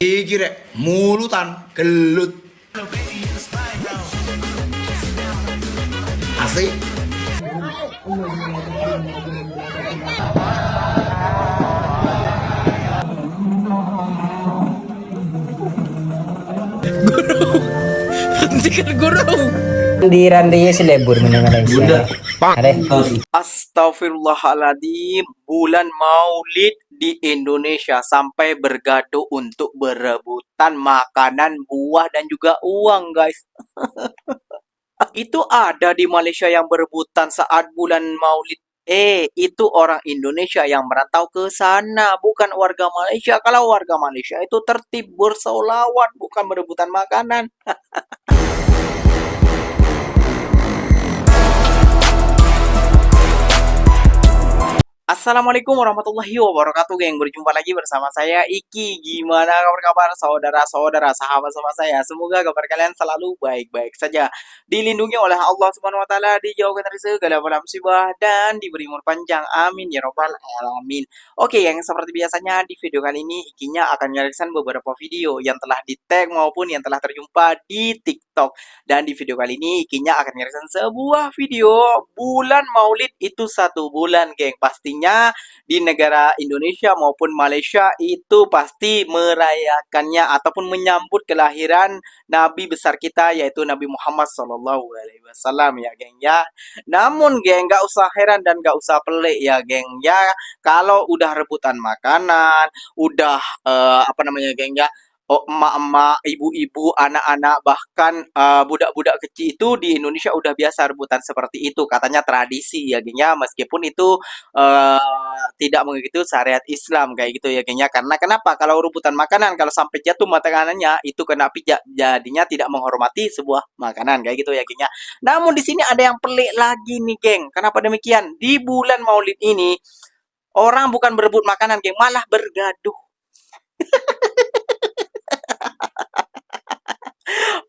Iki rek mulutan gelut. Asik. Hentikan guru. Randinya selebur mana Malaysia. Ada. Astagfirullahaladzim, bulan Maulid di Indonesia sampai bergaduh untuk berebutan makanan, buah, dan juga uang, guys. Itu ada di Malaysia yang berebutan saat bulan Maulid. Itu orang Indonesia yang merantau ke sana, bukan warga Malaysia. Kalau warga Malaysia itu tertib bersolawat, bukan berebutan makanan. Assalamualaikum warahmatullahi wabarakatuh, geng. Berjumpa lagi bersama saya Iki. Gimana kabar saudara-saudara, sahabat-sahabat saya? Semoga kabar kalian selalu baik-baik saja, dilindungi oleh Allah Subhanahu wa taala, dijauhkan dari segala bala musibah, dan diberi umur panjang. Amin ya robbal alamin. Oke, yang seperti biasanya di video kali ini Ikinya akan menyelesaikan beberapa video yang telah di-tag maupun yang telah terjumpa di TikTok. Dan di video kali ini Ikinya akan menyelesaikan sebuah video bulan Maulid itu 1 bulan, geng. Pastinya di negara Indonesia maupun Malaysia itu pasti merayakannya ataupun menyambut kelahiran Nabi besar kita, yaitu Nabi Muhammad SAW, ya geng ya. Namun geng, gak usah heran dan gak usah pelik ya geng ya, kalau udah rebutan makanan, udah geng ya, emak-emak, ibu-ibu, anak-anak, bahkan budak-budak kecil itu di Indonesia udah biasa rebutan seperti itu. Katanya tradisi ya geng ya, meskipun itu tidak mengikuti syariat Islam kayak gitu ya geng ya. Karena kenapa? Kalau rebutan makanan, kalau sampai jatuh makanannya itu kena pijak, jadinya tidak menghormati sebuah makanan kayak gitu ya geng ya. Namun di sini ada yang pelik lagi nih geng. Kenapa demikian? Di bulan Maulid ini orang bukan berebut makanan geng, malah bergaduh.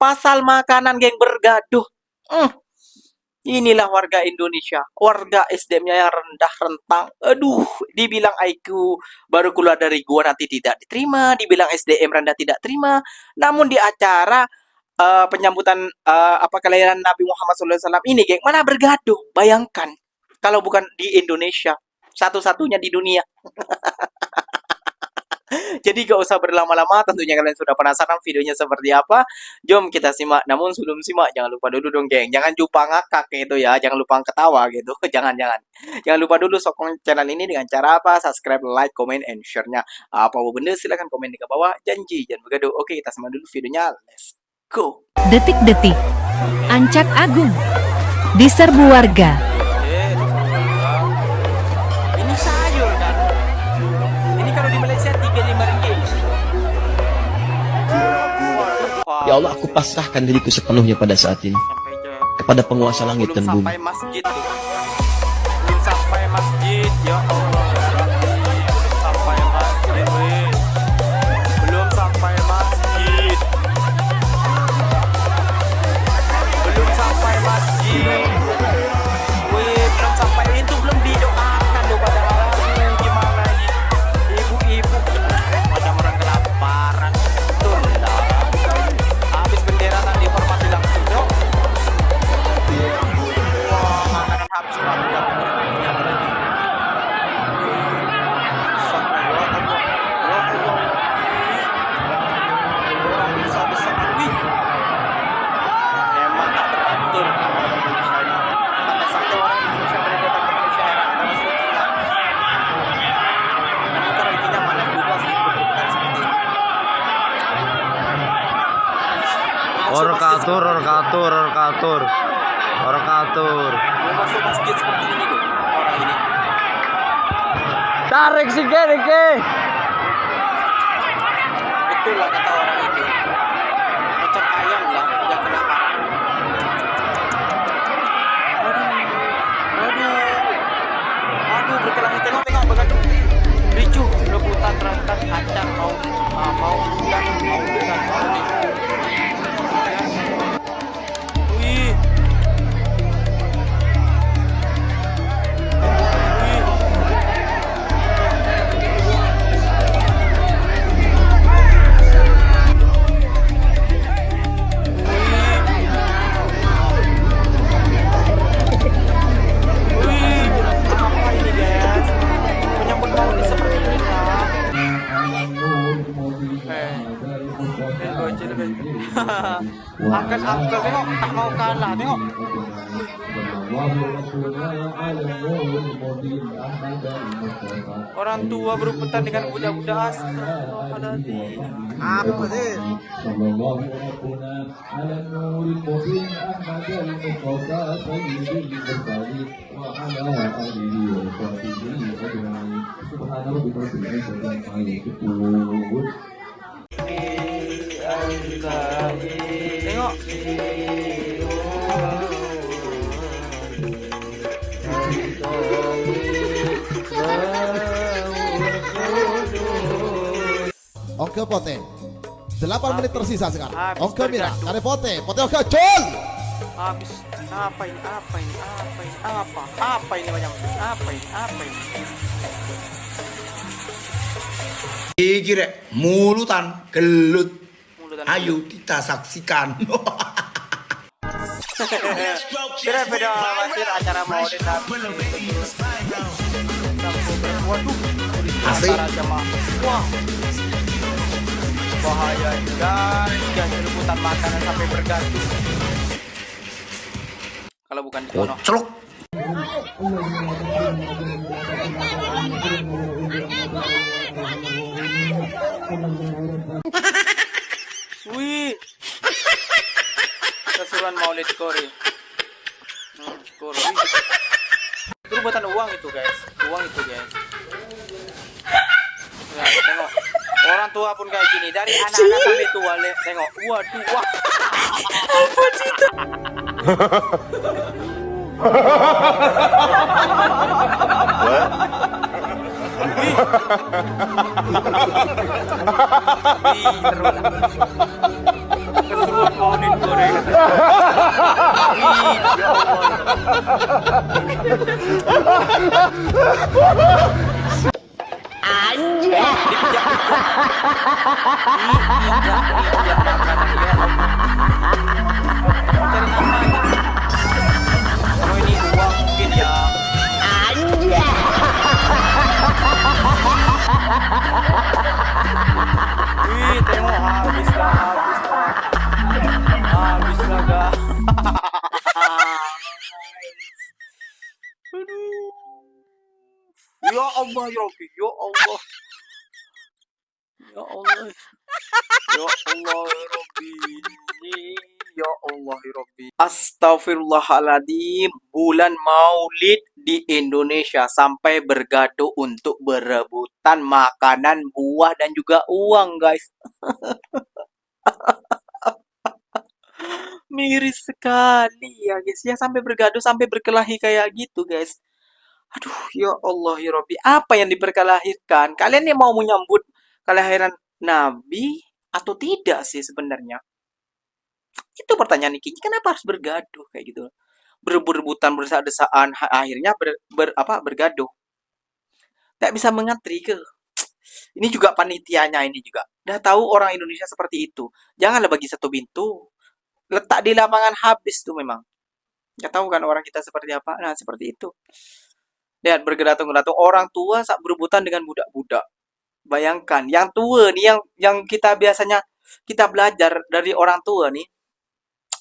Pasal makanan geng, bergaduh. Inilah warga Indonesia, warga SDM-nya yang rendah rentang. Aduh, dibilang IQ baru keluar dari gua nanti tidak diterima, dibilang SDM rendah tidak terima. Namun di acara penyambutan kelahiran Nabi Muhammad SAW ini geng, malah bergaduh. Bayangkan kalau bukan di Indonesia, satu-satunya di dunia. Jadi gak usah berlama-lama, tentunya kalian sudah penasaran videonya seperti apa. Jom kita simak. Namun sebelum simak, jangan lupa dulu dong geng, jangan lupa ngakak gitu ya, jangan lupa ketawa gitu. Jangan lupa dulu sokong channel ini dengan cara apa? Subscribe, like, comment, and share-nya. Apa bener silahkan komen di bawah. Janji jangan bergaduh. Oke, kita simak dulu videonya. Let's go. Detik-detik Ancak Agung diserbu warga. Ini sayur kan? Ini kalau di Malaysia 35 ringgit. Ya Allah, aku pasrahkan diriku sepenuhnya pada saat ini kepada penguasa langit dan bumi. Belum sampai masjid tuh. Belum sampai masjid, ya Allah. Belum sampai masjid, weh. Belum sampai masjid. Belum sampai masjid. Weh, belum sampai, itu belum didoakan loh pada orang. Gimana ini? Ibu-ibu macam orang kelaparan. Betul dah. Habis bendera tak dihormati langsung, dong. Wah, makanan habis pak, udah punya apa lagi? Orang besar-besar, wih, memang tak teratur. Pada satu orang Indonesia berdatang ke Malaysia, karena sedikitnya. Namun kalau intinya malah juga sih berbuatan seperti ini. Orkatur. Mau masuk masjid seperti ini loh, orang ini. Tarik sikit. Betul lah kata orang itu. Macam ayam lah yang kena parah. Aduh, berkelahi, tengok bergaduh. Ricuh, rebutan terangkat acak mau bulan, mau bulan. Wih. Angkat tengok, tak mau kalah tengok. Orang tua berebutan dengan budak-budak. Astagfirullahaladzim. Apa sih? Tengok. Oke Pote 8 menit tersisa sekarang. Habis Oke Mira bergantung. Kare Pote oke Jol. Habis apa ini? Apa ini macam? Apa ini? Iki rek mulutan gelut. Mulutan. Ayo kita saksikan. Kira beda amatir acara maulid Nabi. Waduh, Asik. antara jemaah. Wah, bahaya ini guys, jangan rebutan makanan sampai bergantung. Kalau bukan di sono. Celuk. Wih, keseruan maulid Kori. Kori. Itu buatan uang itu guys, Ya, tengok. Orang tua pun kayak gini, dari anak-anak sampai tua, tengok. Waduh, wah. Wih. Wih, terus. Keseruan maulid Kori. Wih, ya Allah. Oh ini uang mungkin ya. Wih, tengok habis lah guys. Aduh. Ya Allah ya Rabbi, ya Allah. Ya Allah. Ya Allah ya Rabbi. Ya Allah ya Rabbi. Astagfirullahaladzim. Bulan Maulid di Indonesia sampai bergaduh untuk berebutan makanan, buah dan juga uang, guys. Miris sekali ya, guys. Ya sampai bergaduh, sampai berkelahi kayak gitu, guys. Aduh, ya Allah ya Rabbi. Apa yang diperkelahirkan? Kalian nih mau menyambut kelahiran Nabi atau tidak sih sebenarnya? Itu pertanyaan Niki. Kenapa harus bergaduh kayak gitu? Berebut-rebutan, berdesak-desaan, akhirnya bergaduh. Tak bisa mengantri ke. Ini juga panitianya ini juga. Udah tahu orang Indonesia seperti itu. Janganlah bagi satu pintu. Letak di lapangan habis tuh memang. Gak tahu kan orang kita seperti apa. Nah, seperti itu. Lihat bergedatung-gedatung orang tua saat berebutan dengan budak-budak. Bayangkan, yang tua nih yang kita biasanya kita belajar dari orang tua nih,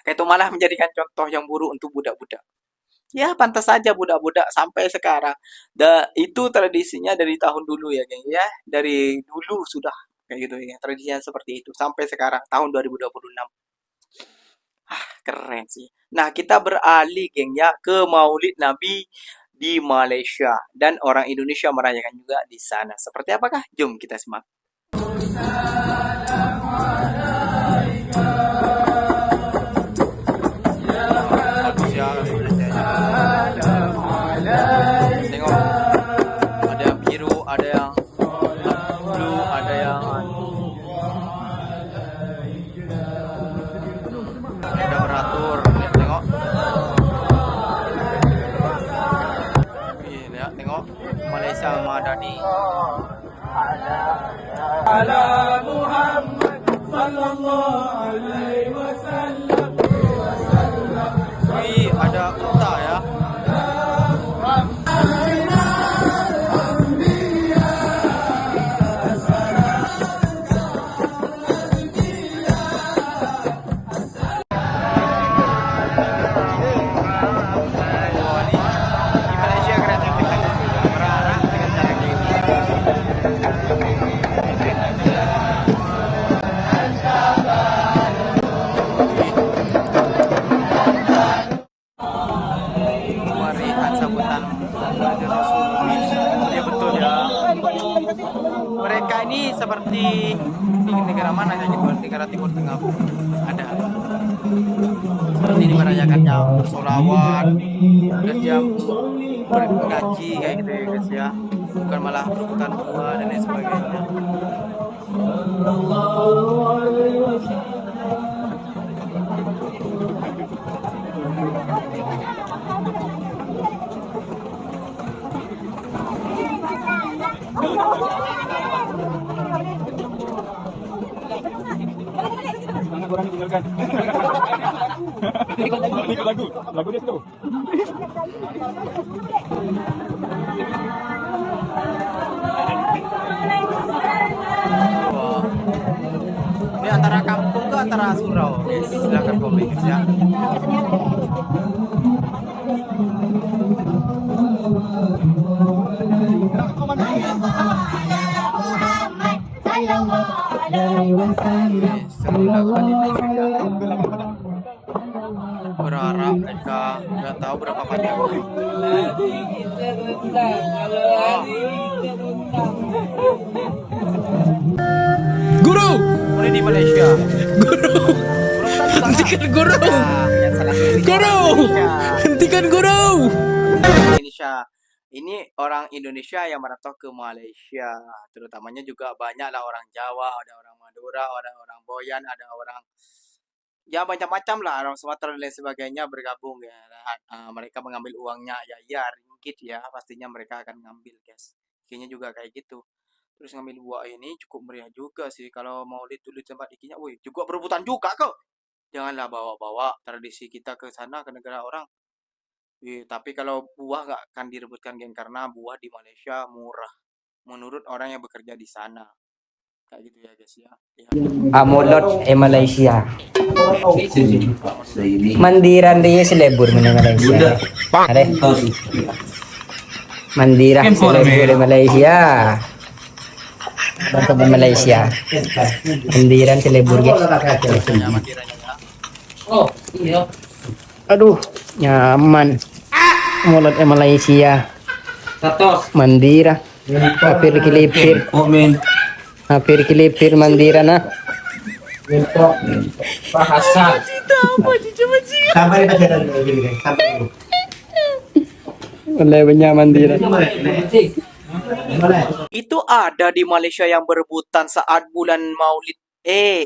itu malah menjadikan contoh yang buruk untuk budak-budak. Ya, pantas saja budak-budak sampai sekarang. Itu tradisinya dari tahun dulu ya, geng ya. Dari dulu sudah kayak gitu ya. Tradisinya seperti itu sampai sekarang tahun 2026. Keren sih. Nah, kita beralih geng ya ke Maulid Nabi di Malaysia dan orang Indonesia merayakan juga di sana. Seperti apakah? Jom kita simak. Tengok, ada yang biru, ada yang blue, ada yang mereka beratur. Lihat, tengok. Lihat, tengok Malaysia Madani. Ala Muhammad sallallahu alaihi wasallam. Wih, ada unta ya. Raja Rasul. Ya betul ya. Mereka ini seperti di negara mana kayak gitu, negara Timur Tengah ada. Seperti ini merayakannya bersolawat, dan jam mengaji kayak gitu ya guys ya. Bukan malah rebutan buah dan lain sebagainya. Wah. Ini antara kampung ke antara surau. Guys, silakan komen guys ya. Seru lagu ini mereka. Berharap mereka nggak tahu berapa panjang. Guru, Ini di Malaysia. hentikan guru, Yang salah pilih guru, Indonesia. hentikan guru. Indonesia. Ini orang Indonesia yang merantau ke Malaysia. Terutamanya juga banyaklah orang Jawa, ada orang Madura, ada orang Boyan, ada orang ya macam-macam lah, orang Sumatera dan lain sebagainya bergabung ya. Mereka mengambil uangnya ya ringgit ya, pastinya mereka akan ngambil guys. Kayaknya juga kayak gitu. Terus ngambil buah ini cukup meriah juga sih kalau mau lihat dulu tempat ikinya. Wih, juga berebutan juga kok. Janganlah bawa-bawa tradisi kita ke sana ke negara orang. Tapi kalau buah nggak akan direbutkan geng karena buah di Malaysia murah menurut orang yang bekerja di sana. Kayak gitu ya guys ya. Amulot Malaysia. Mandiran dia selebur di Malaysia. Ada. Mandira selebur di Malaysia. Bangsa di Malaysia. Mandiran selebur guys. Biasanya mandirannya ya. Aduh, nyaman. Amulot Malaysia. Mandira. Hampir kilipir. Hampir kilipir mandira na. Wala banyak mandira. Itu ada di Malaysia yang berebutan saat bulan Maulid.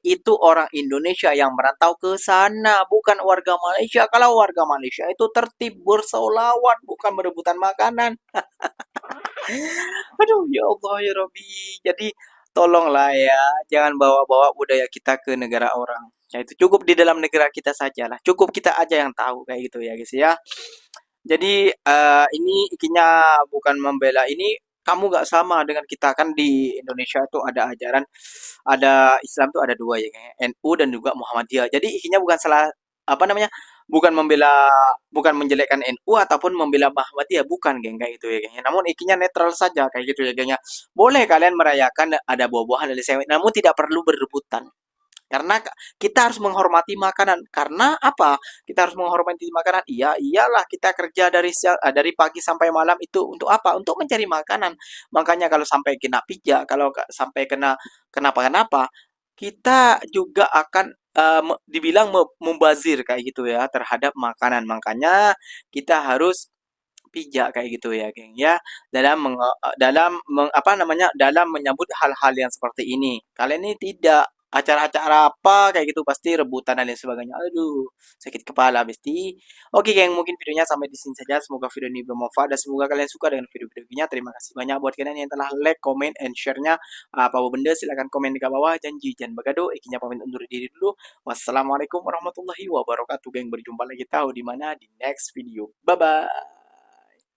Itu orang Indonesia yang merantau ke sana, bukan warga Malaysia. Kalau warga Malaysia itu tertib bersolawat, bukan berebutan makanan. Aduh, ya Allah ya Robbi. Jadi tolonglah ya, jangan bawa-bawa budaya kita ke negara orang. Ya itu cukup di dalam negara kita saja lah. Cukup kita aja yang tahu kayak gitu ya guys ya. Jadi ini ikinya bukan membela ini. Kamu gak sama dengan kita kan di Indonesia tuh ada ajaran, ada Islam tuh ada dua ya, kayaknya, NU dan juga Muhammadiyah. Jadi ikinya bukan salah apa namanya, bukan membela, bukan menjelekkan NU ataupun membela Muhammadiyah, bukan geng kayak gitu ya gengnya. Namun ikinya netral saja kayak gitu ya gengnya. Boleh kalian merayakan ada buah-buahan dari sewet, namun tidak perlu berebutan. Karena kita harus menghormati makanan. Karena apa? Kita harus menghormati makanan. Iya, iyalah kita kerja dari pagi sampai malam itu untuk apa? Untuk mencari makanan. Makanya kalau sampai kena pijak, kalau sampai kena kenapa-kenapa, kita juga akan dibilang membazir kayak gitu ya terhadap makanan. Makanya kita harus pijak kayak gitu ya, geng ya. Dalam menyambut hal-hal yang seperti ini. Kalian ini tidak acara-acara apa kayak gitu pasti rebutan dan lain sebagainya. Aduh, sakit kepala besti. Oke, geng, mungkin videonya sampai di sini saja. Semoga video ini bermanfaat dan semoga kalian suka dengan video-videonya. Terima kasih banyak buat kalian yang telah like, comment, and share-nya. Apa benda silahkan komen di bawah. Janji jangan begaduh. Ikinya pamit undur diri dulu. Wassalamualaikum warahmatullahi wabarakatuh, geng. Berjumpa lagi tahu di mana di next video. Bye bye.